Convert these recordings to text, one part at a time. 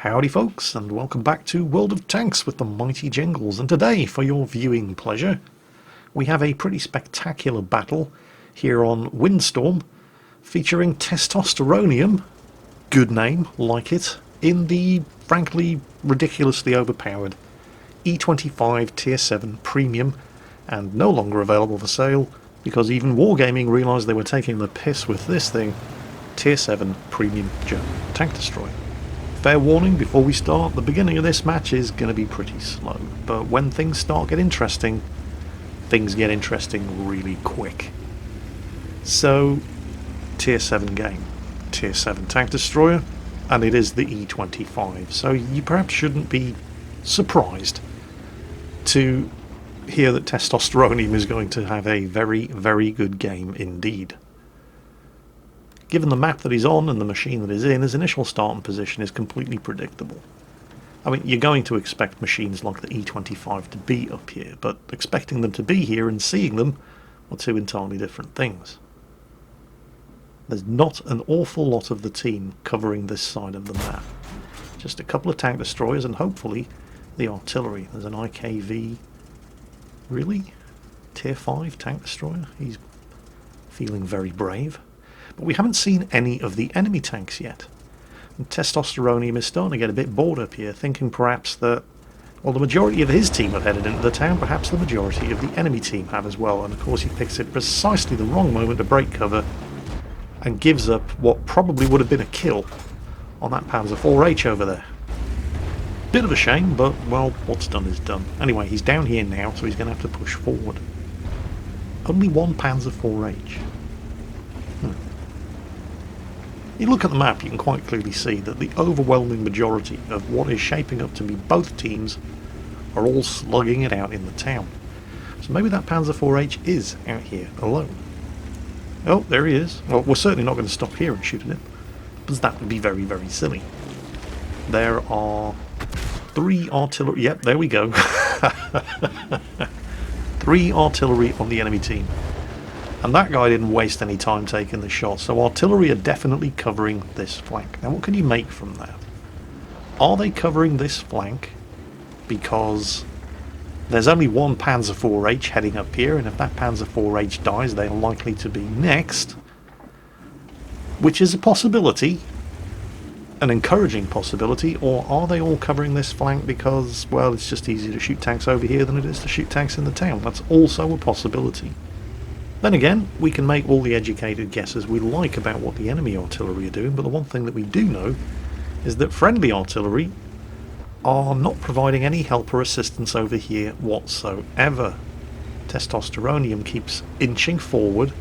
Howdy folks, and welcome back to World of Tanks with the mighty Jingles, and today, for your viewing pleasure, we have a pretty spectacular battle here on Windstorm, featuring Testosteronium, good name, like it, in the, frankly, ridiculously overpowered E25 Tier 7 Premium, and no longer available for sale, because even Wargaming realised they were taking the piss with this thing, Tier 7 Premium German Tank Destroyer. Fair warning before we start, the beginning of this match is going to be pretty slow, but when things get interesting really quick. So, Tier 7 game, Tier 7 Tank Destroyer, and it is the E25, so you perhaps shouldn't be surprised to hear that Testosteronium is going to have a very, very good game indeed. Given the map that he's on and the machine that he's in, his initial starting position is completely predictable. I mean, you're going to expect machines like the E25 to be up here, but expecting them to be here and seeing them are two entirely different things. There's not an awful lot of the team covering this side of the map. Just a couple of tank destroyers and hopefully the artillery. There's an IKV, really? Tier 5 tank destroyer? He's feeling very brave. But we haven't seen any of the enemy tanks yet. And Testosteronium is starting to get a bit bored up here, thinking perhaps that, well, the majority of his team have headed into the town, perhaps the majority of the enemy team have as well, and of course he picks it precisely the wrong moment to break cover, and gives up what probably would have been a kill on that Panzer 4H over there. Bit of a shame, but, well, what's done is done. Anyway, he's down here now, so he's going to have to push forward. Only one Panzer 4H. You look at the map, you can quite clearly see that the overwhelming majority of what is shaping up to be both teams are all slugging it out in the town. So maybe that Panzer 4H is out here alone. Oh, there he is. Well, we're certainly not going to stop here and shoot at him, because that would be very, very silly. There are 3 artillery... Yep, there we go. 3 artillery on the enemy team. And that guy didn't waste any time taking the shot, so artillery are definitely covering this flank. Now what can you make from that? Are they covering this flank because there's only one Panzer 4H heading up here, and if that Panzer 4H dies they're likely to be next? Which is a possibility, an encouraging possibility, or are they all covering this flank because, well, it's just easier to shoot tanks over here than it is to shoot tanks in the town? That's also a possibility. Then again, we can make all the educated guesses we like about what the enemy artillery are doing, but the one thing that we do know is that friendly artillery are not providing any help or assistance over here whatsoever. Testosteronium keeps inching forward,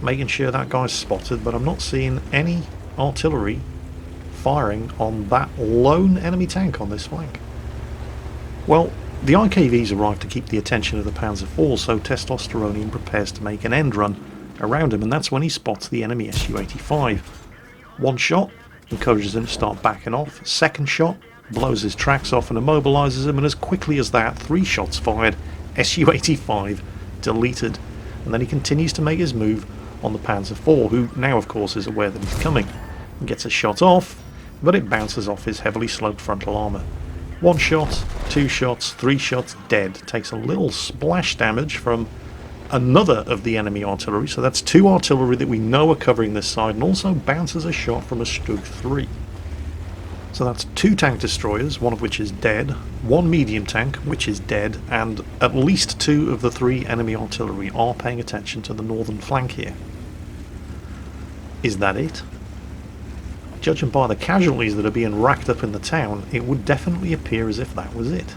making sure that guy's spotted, but I'm not seeing any artillery firing on that lone enemy tank on this flank. Well, the IKVs arrive to keep the attention of the Panzer IV, so Testosteronium prepares to make an end run around him, and that's when he spots the enemy Su-85. One shot encourages him to start backing off. Second shot blows his tracks off and immobilises him, and as quickly as that, 3 shots fired, Su-85 deleted. And then he continues to make his move on the Panzer IV, who now of course is aware that he's coming, and gets a shot off, but it bounces off his heavily sloped frontal armour. 1 shot, 2 shots, 3 shots, dead. Takes a little splash damage from another of the enemy artillery, so that's 2 artillery that we know are covering this side, and also bounces a shot from a Stug 3. So that's 2 tank destroyers, one of which is dead, 1 medium tank, which is dead, and at least 2 of the 3 enemy artillery are paying attention to the northern flank here. Is that it? Judging by the casualties that are being racked up in the town, it would definitely appear as if that was it.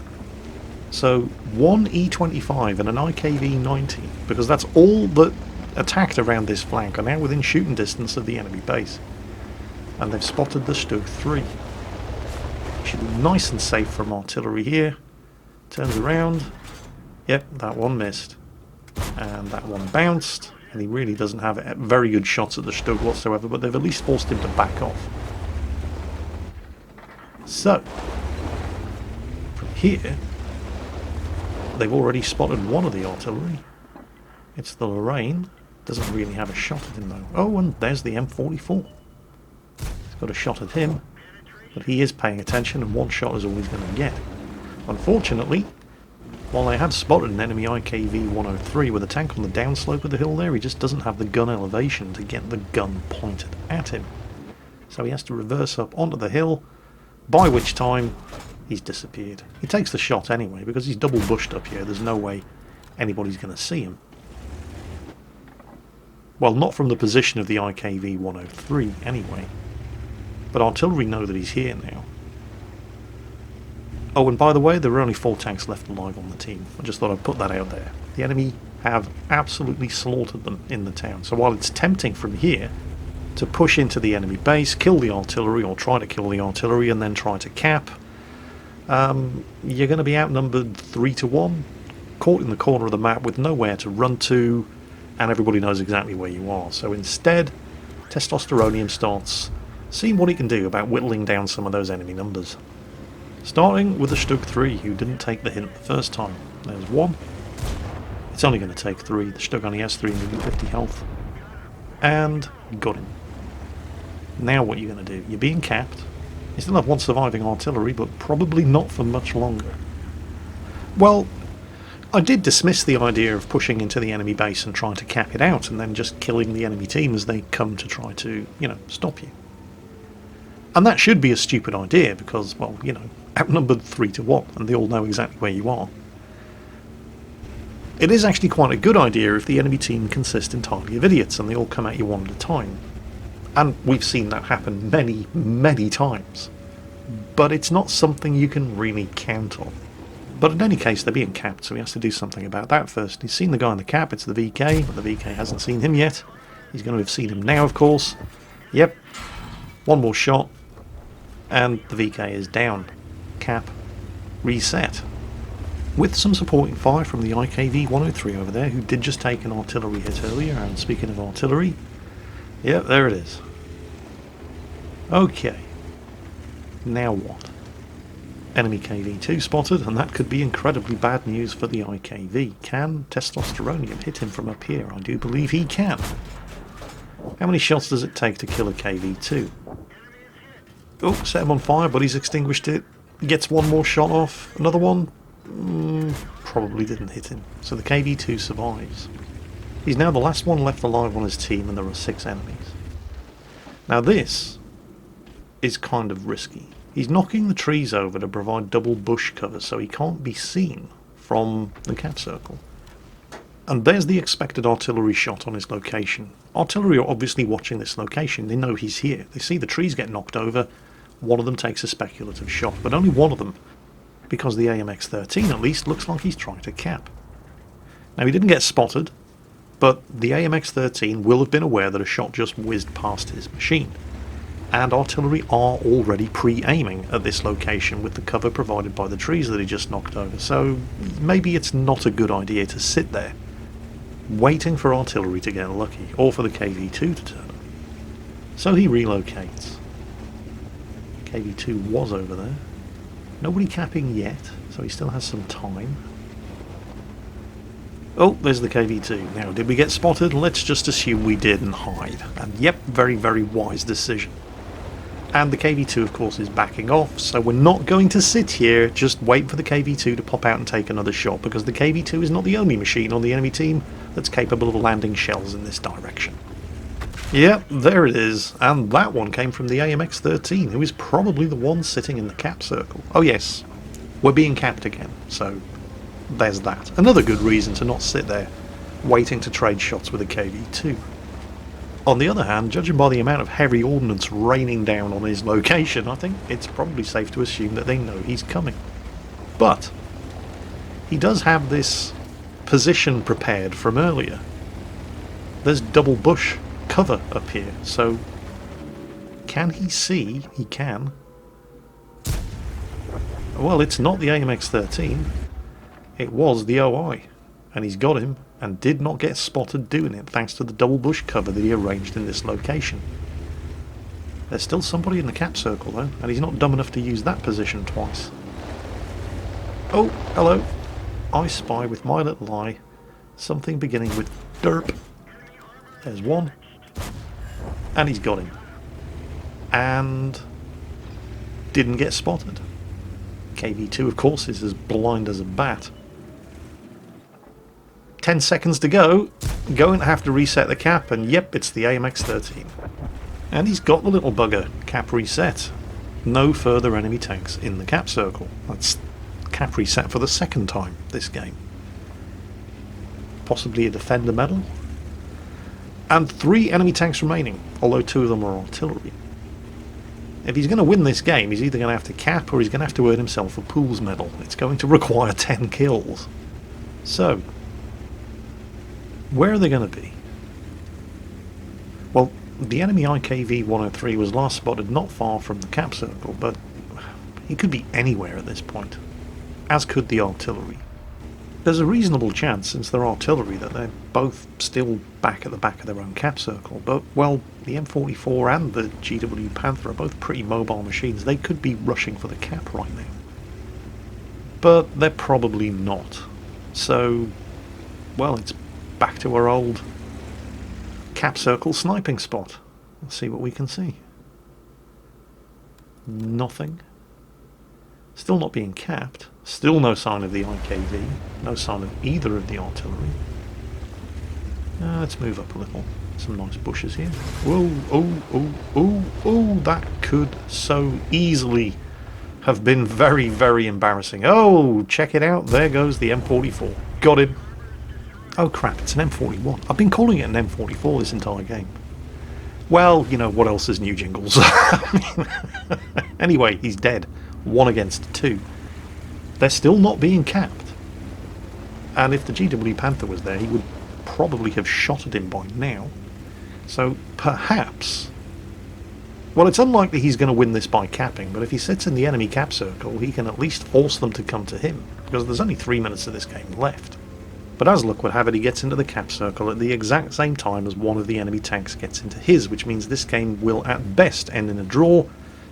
So, 1 E25 and an IKV-90, because that's all that attacked around this flank, are now within shooting distance of the enemy base. And they've spotted the Stug 3. Should be nice and safe from artillery here. Turns around. Yep, that one missed. And that one bounced. And he really doesn't have very good shots at the Stug whatsoever, but they've at least forced him to back off. So, from here, they've already spotted one of the artillery. It's the Lorraine. Doesn't really have a shot at him though. Oh, and there's the M44. He's got a shot at him. But he is paying attention, and one shot is all he's going to get. Unfortunately, while they had spotted an enemy IKV-103 with a tank on the downslope of the hill there, he just doesn't have the gun elevation to get the gun pointed at him. So he has to reverse up onto the hill, by which time he's disappeared. He takes the shot anyway, because he's double bushed up here. There's no way anybody's going to see him. Well, not from the position of the IKV-103 anyway. But artillery know that he's here now. Oh, and by the way, there were only 4 tanks left alive on the team. I just thought I'd put that out there. The enemy have absolutely slaughtered them in the town. So while it's tempting from here to push into the enemy base, kill the artillery, or try to kill the artillery, and then try to cap, you're going to be outnumbered 3-1, caught in the corner of the map with nowhere to run to, and everybody knows exactly where you are. So instead, Testosteronium starts seeing what he can do about whittling down some of those enemy numbers. Starting with the Stug 3, who didn't take the hint the first time. There's one. It's only going to take 3. The Stug only has 350 health. And got him. Now what are you going to do? You're being capped. You still have one surviving artillery, but probably not for much longer. Well, I did dismiss the idea of pushing into the enemy base and trying to cap it out, and then just killing the enemy team as they come to try to, stop you. And that should be a stupid idea, because, well, outnumbered 3-1, and they all know exactly where you are. It is actually quite a good idea if the enemy team consists entirely of idiots, and they all come at you one at a time. And we've seen that happen many, many times. But it's not something you can really count on. But in any case, they're being capped, so he has to do something about that first. He's seen the guy in the cap, it's the VK, but the VK hasn't seen him yet. He's going to have seen him now, of course. Yep. One more shot. And the VK is down. Cap. Reset. With some supporting fire from the IKV-103 over there, who did just take an artillery hit earlier. And speaking of artillery, yep, there it is. Okay. Now what? Enemy KV-2 spotted, and that could be incredibly bad news for the IKV. Can Testosteronium hit him from up here? I do believe he can. How many shots does it take to kill a KV-2? Oh, set him on fire, but he's extinguished it. Gets one more shot off. Another one? Probably didn't hit him. So the KV-2 survives. He's now the last one left alive on his team, and there are 6 enemies. Now this is kind of risky. He's knocking the trees over to provide double bush cover, so he can't be seen from the cap circle. And there's the expected artillery shot on his location. Artillery are obviously watching this location. They know he's here. They see the trees get knocked over. One of them takes a speculative shot, but only one of them, because the AMX-13 at least looks like he's trying to cap. Now he didn't get spotted, but the AMX-13 will have been aware that a shot just whizzed past his machine. And artillery are already pre-aiming at this location with the cover provided by the trees that he just knocked over, so maybe it's not a good idea to sit there waiting for artillery to get lucky, or for the KV-2 to turn up. So he relocates. KV-2 was over there. Nobody capping yet, so he still has some time. Oh, there's the KV-2. Now, did we get spotted? Let's just assume we did and hide. And yep, very, very wise decision. And the KV-2, of course, is backing off, so we're not going to sit here, just wait for the KV-2 to pop out and take another shot, because the KV-2 is not the only machine on the enemy team that's capable of landing shells in this direction. Yep, there it is, and that one came from the AMX-13, who is probably the one sitting in the cap circle. Oh yes, we're being capped again, so there's that. Another good reason to not sit there, waiting to trade shots with a KV-2. On the other hand, judging by the amount of heavy ordnance raining down on his location, I think it's probably safe to assume that they know he's coming. But he does have this position prepared from earlier. There's double bush cover up here, so can he see? He can. Well, it's not the AMX-13. It was the OI, and he's got him, and did not get spotted doing it thanks to the double bush cover that he arranged in this location. There's still somebody in the cap circle though, and he's not dumb enough to use that position twice. Oh, hello. I spy with my little eye something beginning with derp. There's one. And he's got him. And didn't get spotted. KV2, of course, is as blind as a bat. 10 seconds to go. Going to have to reset the cap, and yep, it's the AMX-13. And he's got the little bugger. Cap reset. No further enemy tanks in the cap circle. That's cap reset for the second time this game. Possibly a defender medal. And 3 enemy tanks remaining, although 2 of them are artillery. If he's going to win this game, he's either going to have to cap or he's going to have to earn himself a Pools medal. It's going to require 10 kills. So, where are they going to be? Well, the enemy IKV-103 was last spotted not far from the cap circle, but he could be anywhere at this point, as could the artillery. There's a reasonable chance, since they're artillery, that they're both still back at the back of their own cap circle, but, well, the M44 and the GW Panther are both pretty mobile machines. They could be rushing for the cap right now. But they're probably not. So, well, it's back to our old cap circle sniping spot. Let's see what we can see. Nothing. Still not being capped. Still no sign of the IKV. No sign of either of the artillery. Let's move up a little. Some nice bushes here. Whoa, oh, that could so easily have been very, very embarrassing. Oh, check it out. There goes the M44. Got him. Oh crap, it's an M41. I've been calling it an M44 this entire game. Well, you know, what else is new, Jingles? Anyway, he's dead. 1 against 2. They're still not being capped. And if the GW Panther was there, he would probably have shot at him by now. So perhaps... Well, it's unlikely he's going to win this by capping, but if he sits in the enemy cap circle, he can at least force them to come to him, because there's only 3 minutes of this game left. But as luck would have it, he gets into the cap circle at the exact same time as one of the enemy tanks gets into his, which means this game will at best end in a draw,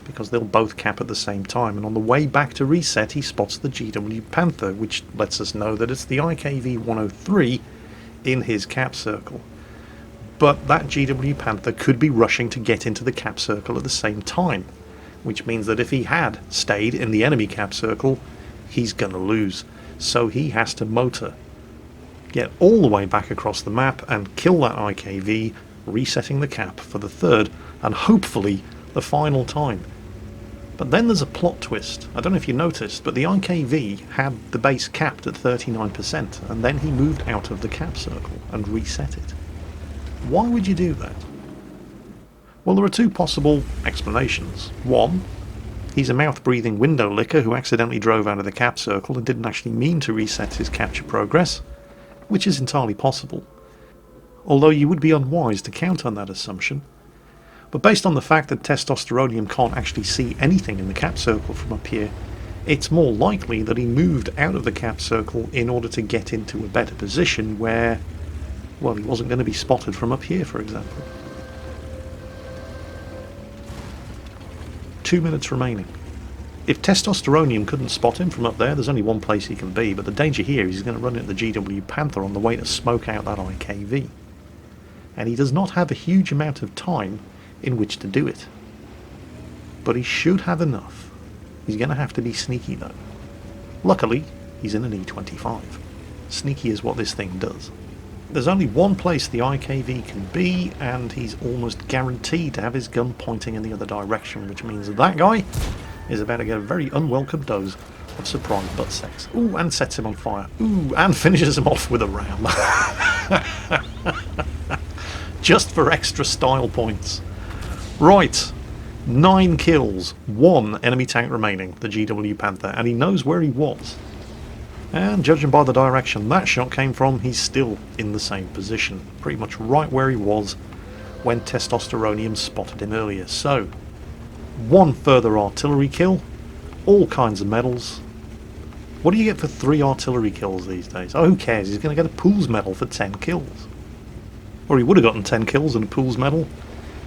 because they'll both cap at the same time. And on the way back to reset, he spots the GW Panther, which lets us know that it's the IKV-103 in his cap circle. But that GW Panther could be rushing to get into the cap circle at the same time, which means that if he had stayed in the enemy cap circle, he's going to lose. So he has to motor, get all the way back across the map and kill that IKV, resetting the cap for the third and hopefully the final time. But then there's a plot twist. I don't know if you noticed, but the IKV had the base capped at 39%, and then he moved out of the cap circle and reset it. Why would you do that? Well, there are 2 possible explanations. One, he's a mouth-breathing window licker who accidentally drove out of the cap circle and didn't actually mean to reset his capture progress, which is entirely possible. Although you would be unwise to count on that assumption. But based on the fact that Testosteronium can't actually see anything in the cap circle from up here, it's more likely that he moved out of the cap circle in order to get into a better position where, well, he wasn't going to be spotted from up here, for example. 2 minutes remaining. If Testosteronium couldn't spot him from up there, there's only one place he can be, but the danger here is he's going to run into the GW Panther on the way to smoke out that IKV. And he does not have a huge amount of time in which to do it. But he should have enough. He's going to have to be sneaky though. Luckily, he's in an E25. Sneaky is what this thing does. There's only one place the IKV can be, and he's almost guaranteed to have his gun pointing in the other direction, which means that guy is about to get a very unwelcome dose of surprise butt sex. Ooh, and sets him on fire. Ooh, and finishes him off with a ram. Just for extra style points. Right, 9 kills, 1 enemy tank remaining, the GW Panther, and he knows where he was. And judging by the direction that shot came from, he's still in the same position, pretty much right where he was when Testosteronium spotted him earlier. So, 1 further artillery kill, all kinds of medals. What do you get for 3 artillery kills these days? Oh, who cares, he's going to get a Pools medal for 10 kills. Or he would have gotten 10 kills and a Pools medal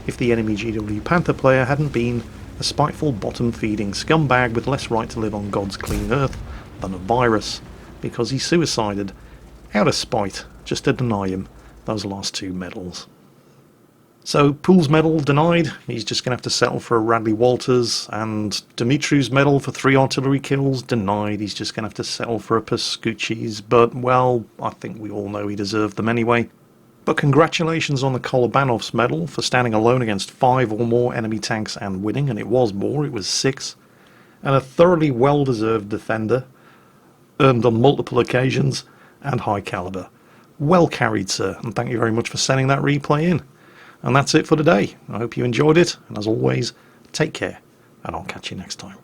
if the enemy GW Panther player hadn't been a spiteful bottom-feeding scumbag with less right to live on God's clean earth than a virus, because he suicided out of spite just to deny him those last 2 medals. So Pool's medal denied, he's just going to have to settle for a Radley Walters, and Dimitri's medal for 3 artillery kills denied, he's just going to have to settle for a Pascucci's, but well, I think we all know he deserved them anyway. But congratulations on the Kolobanov's medal for standing alone against 5 or more enemy tanks and winning, and it was more, it was 6. And a thoroughly well-deserved defender, earned on multiple occasions, and high caliber. Well carried, sir, and thank you very much for sending that replay in. And that's it for today. I hope you enjoyed it, and as always, take care, and I'll catch you next time.